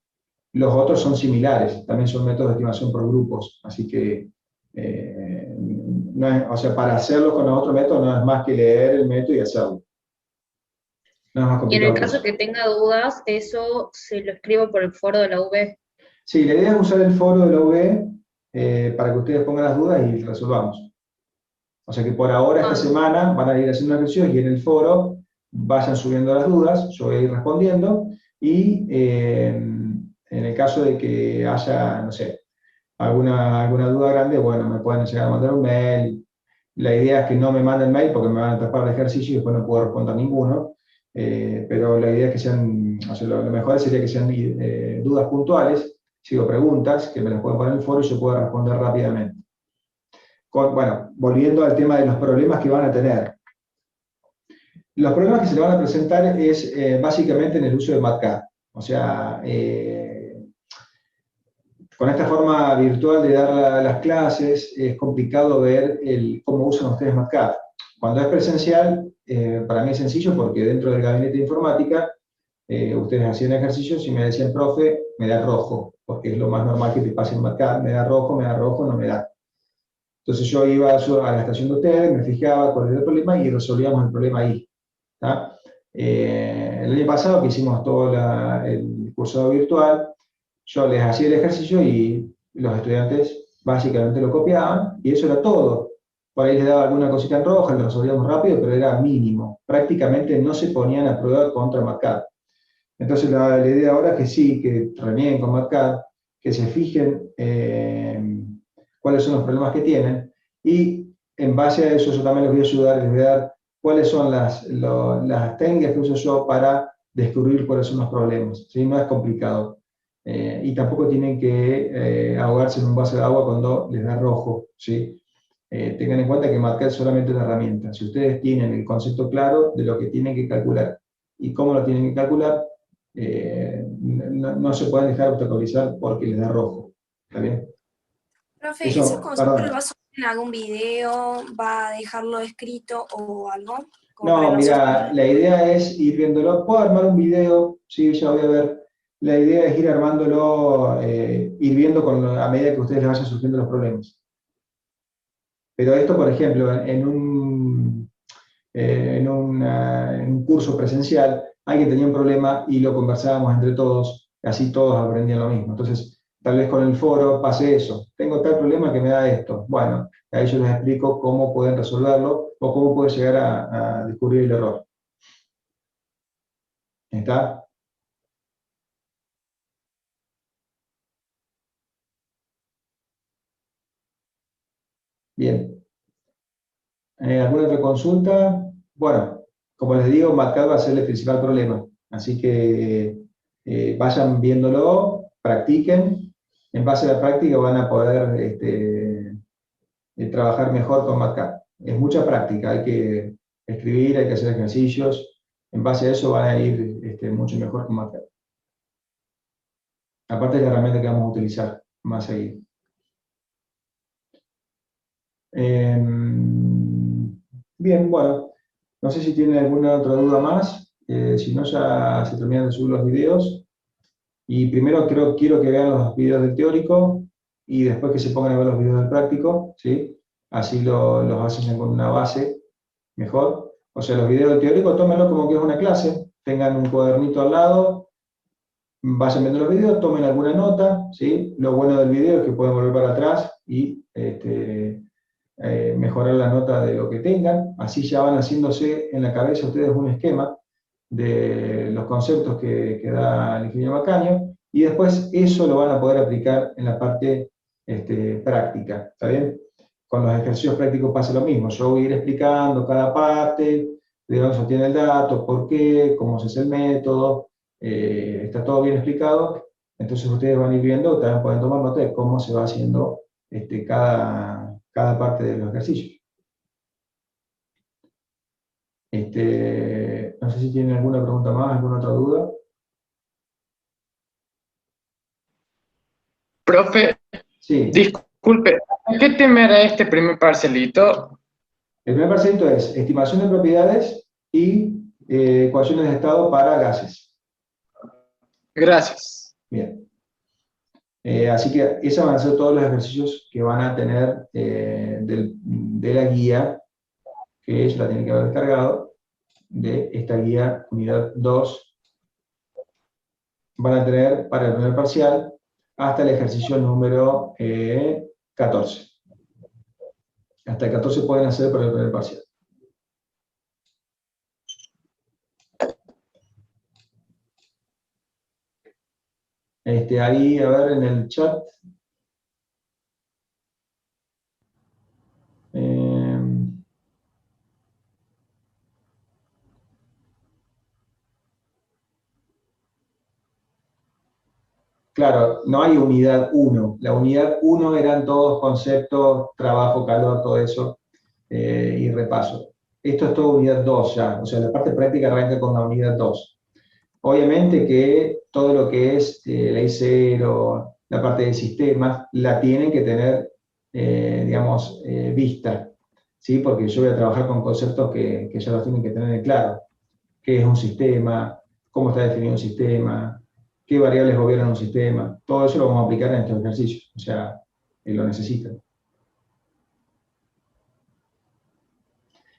Los otros son similares, también son métodos de estimación por grupos, así que, no es, o sea, para hacerlo con los otros métodos no es más que leer el método y hacerlo. No es más Y en complicado el que caso eso. que tenga dudas, eso se lo escribo por el foro de la UB. Sí, la idea es usar el foro de la UB para que ustedes pongan las dudas y resolvamos. O sea que por ahora, esta semana, van a ir haciendo ejercicios y en el foro vayan subiendo las dudas, yo voy a ir respondiendo, y en el caso de que haya, no sé, alguna duda grande, bueno, me pueden llegar a mandar un mail. La idea es que no me manden mail porque me van a tapar de ejercicio y después no puedo responder ninguno. Pero la idea es que sean, o sea, lo mejor sería que sean dudas puntuales, sigo preguntas, que me las pueden poner en el foro y yo puedo responder rápidamente. Bueno, volviendo al tema de los problemas que van a tener. Los problemas que se le van a presentar es básicamente en el uso de MATCAD. O sea, con esta forma virtual de dar las clases es complicado ver cómo usan ustedes MATCAD. Cuando es presencial, para mí es sencillo porque dentro del gabinete de informática ustedes hacían ejercicios y me decían, profe, me da rojo, porque es lo más normal que te pase en MATCAD, me da rojo, no me da. Entonces yo iba a la estación de ustedes, me fijaba cuál era el problema y resolvíamos el problema ahí. ¿Tá? El año pasado que hicimos todo el cursado virtual, yo les hacía el ejercicio y los estudiantes básicamente lo copiaban y eso era todo. Por ahí les daba alguna cosita en roja, lo resolvíamos rápido, pero era mínimo. Prácticamente no se ponían a prueba contra MATCAD. Entonces la idea ahora es que sí, que renieguen con MATCAD, que se fijen cuáles son los problemas que tienen, y en base a eso yo también les voy a ayudar, les voy a dar cuáles son las técnicas que uso yo para descubrir cuáles son los problemas. ¿Sí? No es complicado. Y tampoco tienen que ahogarse en un vaso de agua cuando les da rojo, ¿sí? Tengan en cuenta que MATCAD es solamente una herramienta. Si ustedes tienen el concepto claro de lo que tienen que calcular y cómo lo tienen que calcular, no se pueden dejar obstaculizar porque les da rojo. ¿Está bien? Profe, Eso, ¿esos conceptos perdón. los va a subir en algún video? ¿Va a dejarlo escrito o algo? Como para No, nosotros. mira, la idea es ir viéndolo. Puedo armar un video, sí, ya voy a ver. La idea es ir armándolo, ir viendo a medida que ustedes les vayan surgiendo los problemas. Pero esto, por ejemplo, en un curso presencial, alguien tenía un problema y lo conversábamos entre todos, así todos aprendían lo mismo. Entonces, tal vez con el foro pase eso. Tengo tal problema que me da esto. Bueno, ahí yo les explico cómo pueden resolverlo o cómo pueden llegar a descubrir el error. ¿Está? Bien. ¿Alguna otra consulta? Bueno, como les digo, MATCAD va a ser el principal problema. Así que vayan viéndolo, practiquen. En base a la práctica van a poder trabajar mejor con MATCAD. Es mucha práctica, hay que escribir, hay que hacer ejercicios. En base a eso van a ir mucho mejor con MATCAD. Aparte es la herramienta que vamos a utilizar más seguido. Bien, bueno, no sé si tienen alguna otra duda más. Si no, ya se terminan de subir los videos. Y primero quiero que vean los videos del teórico y después que se pongan a ver los videos del práctico, ¿sí? Así los hacen con una base mejor. O sea, los videos del teórico, tómenlo como que es una clase, tengan un cuadernito al lado, vayan viendo los videos, tomen alguna nota, ¿sí? Lo bueno del video es que pueden volver para atrás y mejorar la nota de lo que tengan, así ya van haciéndose en la cabeza ustedes un esquema de los conceptos que da el ingeniero Macaño, y después eso lo van a poder aplicar en la parte práctica, ¿está bien? Con los ejercicios prácticos pasa lo mismo, yo voy a ir explicando cada parte, de dónde se obtiene el dato, por qué, cómo se hace el método, está todo bien explicado, entonces ustedes van a ir viendo, también pueden tomar nota de cómo se va haciendo cada parte de los ejercicios. No sé si tienen alguna pregunta más, alguna otra duda. Profe, Sí. disculpe, ¿a qué tema era este primer parcelito? El primer parcelito es estimación de propiedades y ecuaciones de estado para gases. Gracias. Bien. Así que esos van a ser todos los ejercicios que van a tener de la guía, que ellos la tienen que haber descargado, de esta guía unidad 2, van a tener para el primer parcial hasta el ejercicio número 14. Hasta el 14 pueden hacer para el primer parcial. Ahí, a ver, en el chat. Claro, no hay unidad 1. La unidad 1 eran todos conceptos, trabajo, calor, todo eso, y repaso. Esto es todo unidad 2 ya, o sea, la parte práctica arranca con la unidad 2. Obviamente que todo lo que es la I0, la parte de sistemas, la tienen que tener, digamos, vista, ¿sí? Porque yo voy a trabajar con conceptos que ya los tienen que tener en claro. ¿Qué es un sistema? ¿Cómo está definido un sistema? ¿Qué variables gobiernan un sistema? Todo eso lo vamos a aplicar en estos ejercicios, o sea, lo necesitan.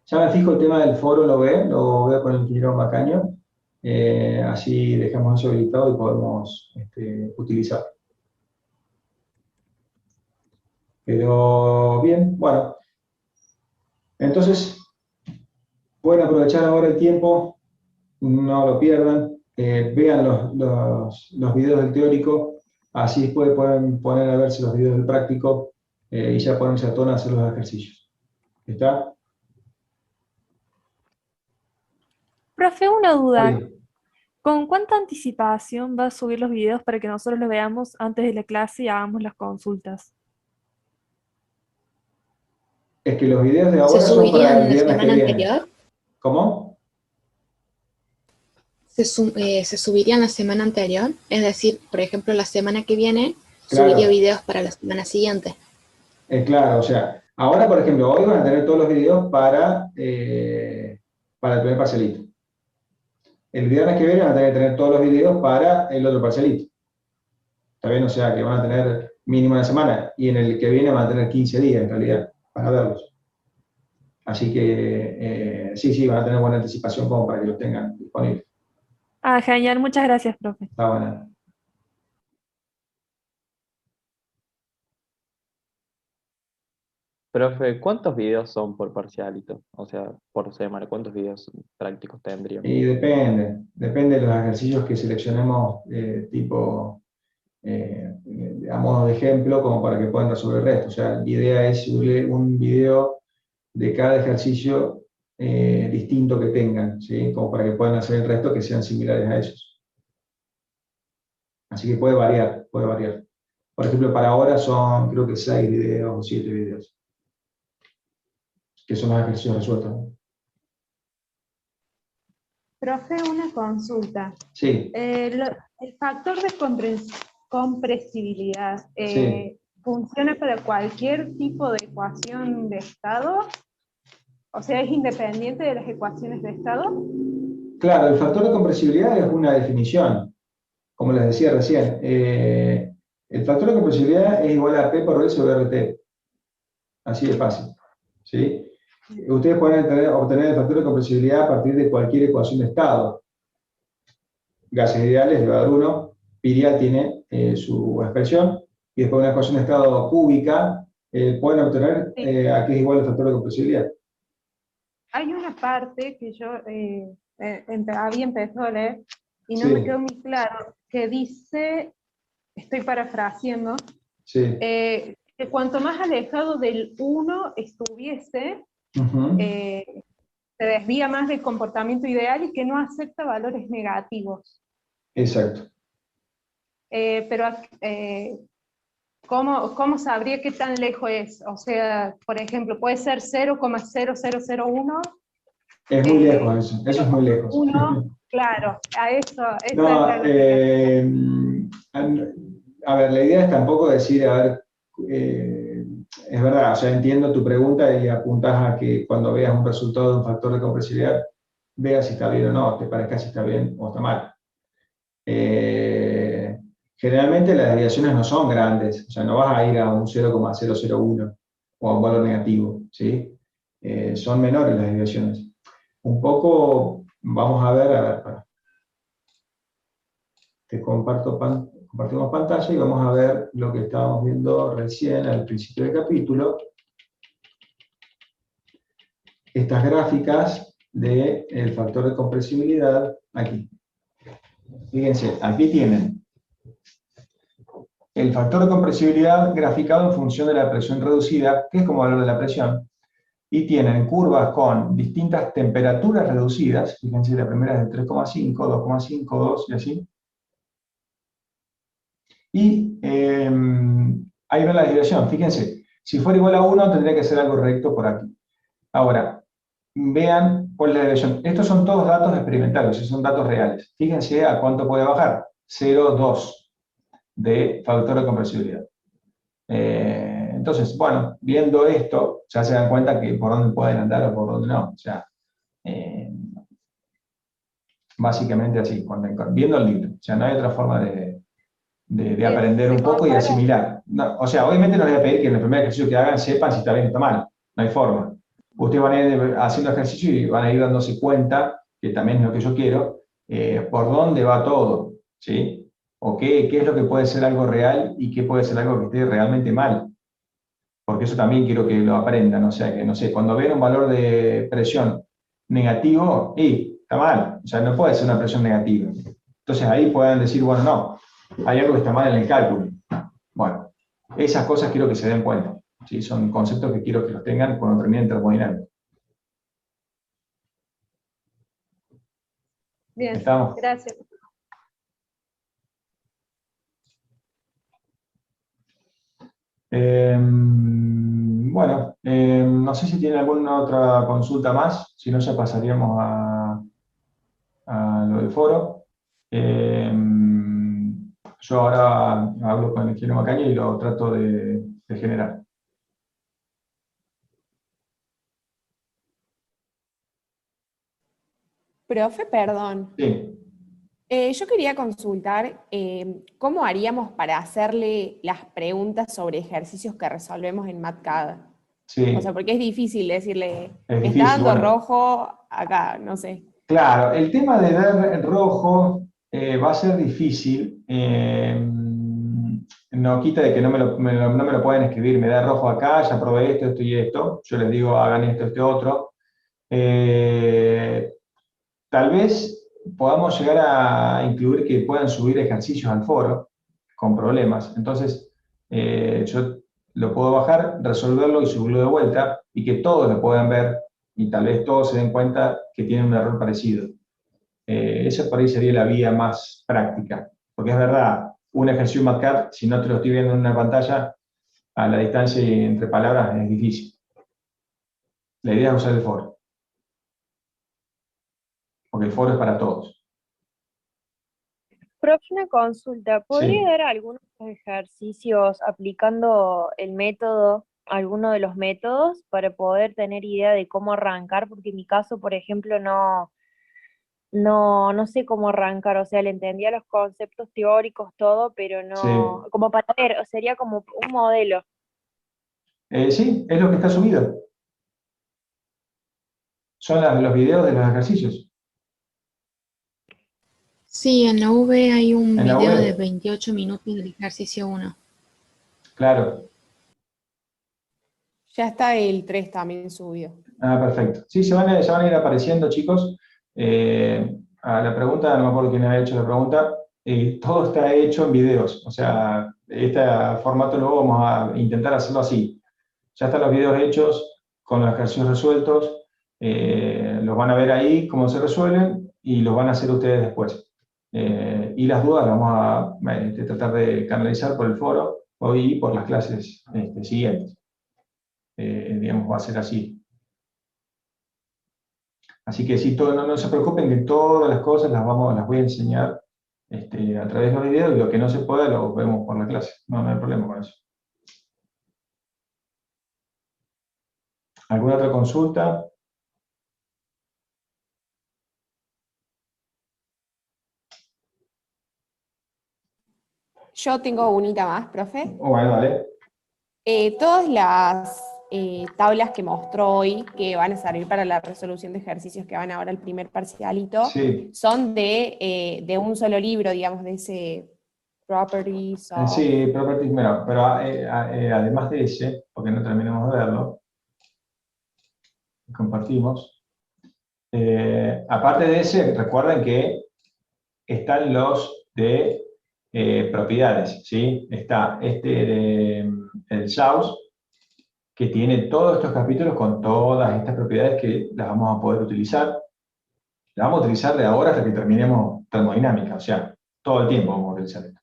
Ya me fijo el tema del foro, lo veo con el ingeniero Macaño, así dejamos eso habilitado y podemos utilizarlo. Pero bien, bueno, entonces pueden aprovechar ahora el tiempo, no lo pierdan, vean los videos del teórico, así después pueden poner a verse los videos del práctico y ya ponerse a tono a hacer los ejercicios. ¿Está? Profe, una duda. Bien. ¿Con cuánta anticipación va a subir los videos para que nosotros los veamos antes de la clase y hagamos las consultas? Es que los videos de ¿Se ahora son para subirían el la viernes que semana viene. anterior? ¿Cómo? ¿Se subirían la semana anterior? Es decir, por ejemplo, la semana que viene Claro. subiría videos para la semana siguiente. Claro, o sea, ahora, por ejemplo, hoy van a tener todos los videos para el primer parcelito. El viernes que viene van a tener que tener todos los videos para el otro parcelito. ¿Está bien? O sea, que van a tener mínimo una semana, y en el que viene van a tener 15 días, en realidad, para verlos. Así que, sí, van a tener buena anticipación como para que los tengan disponibles. Ah, genial, muchas gracias, profe. Está buena. Profe, ¿cuántos videos son por parcialito? O sea, por semana, ¿cuántos videos prácticos tendríamos? Y depende de los ejercicios que seleccionemos, tipo, a modo de ejemplo, como para que puedan resolver el resto. O sea, la idea es subirle un video de cada ejercicio distinto que tengan, ¿sí? Como para que puedan hacer el resto que sean similares a esos. Así que puede variar, puede variar. Por ejemplo, para ahora son, creo que 6 videos o 7 videos, que son los ejercicios resueltos, ¿no? Profe, una consulta. Sí. El factor de compresibilidad, Sí. ¿funciona para cualquier tipo de ecuación de estado? O sea, ¿es independiente de las ecuaciones de estado? Claro, el factor de compresibilidad es una definición, como les decía recién. El factor de compresibilidad es igual a P por V sobre RT. Así de fácil, ¿sí? Ustedes pueden obtener el factor de compresibilidad a partir de cualquier ecuación de estado. Gases ideales le va a dar 1, Pirial tiene su expresión, y después una ecuación de estado cúbica pueden obtener a qué es igual el factor de compresibilidad. Hay una parte que yo había empezado a leer y no Sí. me quedó muy claro, que dice, estoy parafraseando, Sí. que cuanto más alejado del 1 estuviese, Ujú. se desvía más del comportamiento ideal y que no acepta valores negativos. Exacto. Pero, ¿cómo sabría qué tan lejos es? O sea, por ejemplo, puede ser 0,0001. Es muy lejos eso es muy lejos. 1, claro, esa No, es la a ver, la idea es tampoco decir, a ver, es verdad, o sea, entiendo tu pregunta y apuntas a que cuando veas un resultado de un factor de compresibilidad, veas si está bien o no, te parezca si está bien o está mal. Generalmente las desviaciones no son grandes, o sea, no vas a ir a un 0,001 o a un valor negativo, ¿sí? Son menores las desviaciones. Un poco, vamos a ver, te compartimos pantalla y vamos a ver lo que estábamos viendo recién al principio del capítulo. Estas gráficas del factor de compresibilidad aquí. Fíjense, aquí tienen el factor de compresibilidad graficado en función de la presión reducida, que es como valor de la presión, y tienen curvas con distintas temperaturas reducidas. Fíjense, la primera es de 3,5, 2,5, 2 y así. Y ahí ven la desviación. Fíjense, si fuera igual a 1 tendría que ser algo recto por aquí. Ahora, vean cuál es la desviación. Estos son todos datos experimentales, son datos reales. Fíjense a cuánto puede bajar. 0,2 de factor de compresibilidad. Entonces, bueno, viendo esto, ya se dan cuenta que por dónde pueden andar o por dónde no. O sea, básicamente así, viendo el libro. O sea, no hay otra forma de aprender un poco y asimilar. No, o sea, obviamente no les voy a pedir que en el primer ejercicio que hagan sepan si está bien o está mal. No hay forma. Ustedes van a ir haciendo ejercicio y van a ir dándose cuenta, que también es lo que yo quiero, por dónde va todo, ¿sí? O qué es lo que puede ser algo real y qué puede ser algo que esté realmente mal. Porque eso también quiero que lo aprendan. O sea, que no sé, cuando ven un valor de presión negativo, está mal. O sea, no puede ser una presión negativa. Entonces ahí pueden decir, bueno, no, hay algo que está mal en el cálculo. Bueno, esas cosas quiero que se den cuenta, ¿sí? Son conceptos que quiero que los tengan cuando terminen termodinámica. Bien, ¿Estamos? gracias. Bueno, no sé si tiene alguna otra consulta más, si no ya pasaríamos a lo del foro. Yo ahora hablo con el ingeniero Macaña y lo trato de generar. Profe, perdón. Sí. Yo quería consultar cómo haríamos para hacerle las preguntas sobre ejercicios que resolvemos en MATCAD. Sí. O sea, porque es difícil decirle, Es me difícil, está dando bueno. rojo acá, no sé. Claro, el tema de ver rojo va a ser difícil. No quita de que no me lo pueden escribir. Me da rojo acá, ya probé esto, esto y esto. Yo les digo, hagan esto, esto, otro. Tal vez podamos llegar a incluir que puedan subir ejercicios al foro con problemas. Entonces, yo lo puedo bajar, resolverlo y subirlo de vuelta y que todos lo puedan ver y tal vez todos se den cuenta que tienen un error parecido. Esa por ahí sería la vía más práctica. Porque es verdad, un ejercicio MATCAD, si no te lo estoy viendo en una pantalla, a la distancia y entre palabras es difícil. La idea es usar el foro. Porque el foro es para todos. Profe, una consulta. ¿Podría Sí. dar algunos ejercicios aplicando el método, alguno de los métodos, para poder tener idea de cómo arrancar? Porque en mi caso, por ejemplo, no sé cómo arrancar. O sea, le entendía los conceptos teóricos, todo, pero Sí. no, como para ver, o sería como un modelo. Sí, es lo que está subido. Son los videos de los ejercicios. Sí, en la V hay un En la video de web, 28 minutos del ejercicio 1. claro. Ya está el 3 también subido. Ah, perfecto. Sí, se van a ir apareciendo, chicos. A la pregunta, no me acuerdo quién había hecho la pregunta, todo está hecho en videos. O sea, este formato luego vamos a intentar hacerlo así. Ya están los videos hechos con los ejercicios resueltos. Los van a ver ahí, cómo se resuelven, y los van a hacer ustedes después. Y las dudas las vamos a tratar de canalizar por el foro y por las clases siguientes. Digamos, va a ser así. Así que sí, no se preocupen que todas las cosas las voy a enseñar a través de los videos y lo que no se pueda lo vemos por la clase. No hay problema con eso. ¿Alguna otra consulta? Yo tengo unita más, profe. Bueno, vale. Todas las tablas que mostró hoy, que van a servir para la resolución de ejercicios que van ahora al primer parcialito, Sí. son de un solo libro, digamos, de ese Properties of... Sí, Properties, mira, pero además de ese, porque no terminamos de verlo, compartimos. Aparte de ese, recuerden que están los de propiedades, ¿sí? Está el JAWS, que tiene todos estos capítulos con todas estas propiedades que las vamos a poder utilizar. Las vamos a utilizar de ahora hasta que terminemos termodinámica, o sea, todo el tiempo vamos a utilizar esto.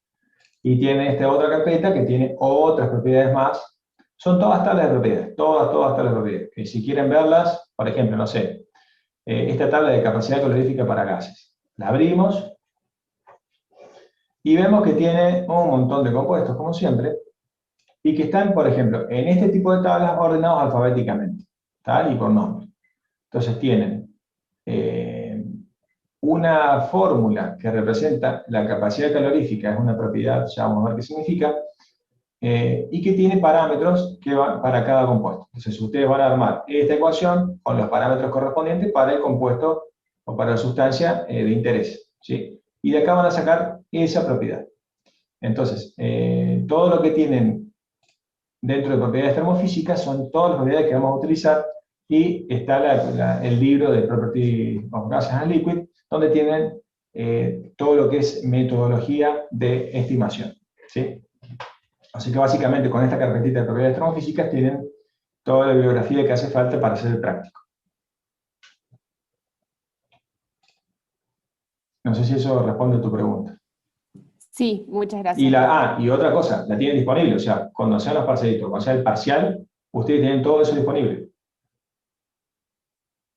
Y tiene esta otra carpeta que tiene otras propiedades más. Son todas tablas de propiedades, todas tablas de propiedades. Y si quieren verlas, por ejemplo, no sé, esta tabla de capacidad calorífica para gases. La abrimos y vemos que tiene un montón de compuestos, como siempre, y que están, por ejemplo, en este tipo de tablas ordenados alfabéticamente, ¿tá? Y por nombre. Entonces tienen una fórmula que representa la capacidad calorífica, es una propiedad, ya vamos a ver qué significa, y que tiene parámetros que van para cada compuesto. Entonces ustedes van a armar esta ecuación con los parámetros correspondientes para el compuesto o para la sustancia de interés, ¿sí? Y de acá van a sacar esa propiedad. Entonces, todo lo que tienen dentro de propiedades termofísicas son todas las propiedades que vamos a utilizar, y está el libro de Properties of Gases and Liquids, donde tienen todo lo que es metodología de estimación, ¿sí? Así que básicamente con esta carpetita de propiedades termofísicas tienen toda la bibliografía que hace falta para hacer el práctico. No sé si eso responde a tu pregunta. Sí, muchas gracias. Y otra cosa, la tienen disponible, o sea, cuando sean los parcialitos, cuando sea el parcial, ustedes tienen todo eso disponible.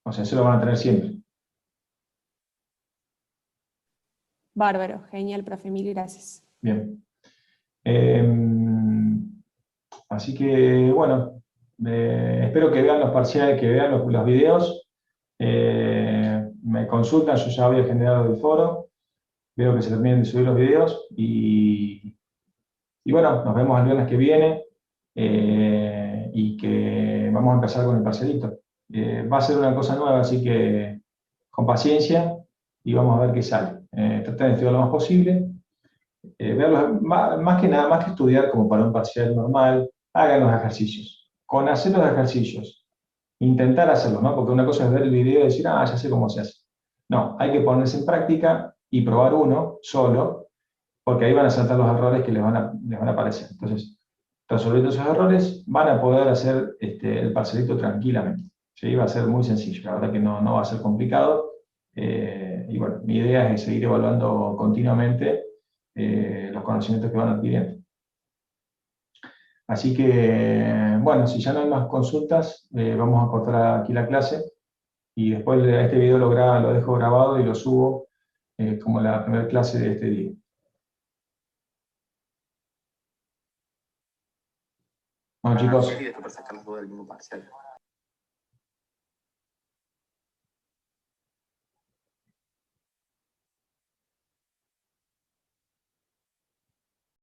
O sea, eso lo van a tener siempre. Bárbaro, genial, profe, mil gracias. Bien. Así que, bueno, espero que vean los parciales, que vean los videos. Me consultan, yo ya había generado el foro. Veo que se terminen de subir los videos y bueno, nos vemos el viernes que viene y que vamos a empezar con el parcialito. Va a ser una cosa nueva, así que con paciencia y vamos a ver qué sale. Tratar de estudiar lo más posible. Verlos, más que nada, más que estudiar como para un parcial normal, hagan los ejercicios. Con hacer los ejercicios, intentar hacerlos, ¿no? Porque una cosa es ver el video y decir, ya sé cómo se hace. No, hay que ponerse en práctica y probar uno solo, porque ahí van a saltar los errores que les van a aparecer. Entonces, resolviendo esos errores, van a poder hacer el parcelito tranquilamente. ¿Sí? Va a ser muy sencillo, la verdad que no va a ser complicado. Y bueno, mi idea es seguir evaluando continuamente los conocimientos que van adquiriendo. Así que, bueno, si ya no hay más consultas, vamos a cortar aquí la clase y después este video lo dejo grabado y lo subo como la primera clase de este día. Bueno, chicos. Y después sacar las dudas del mismo parcial.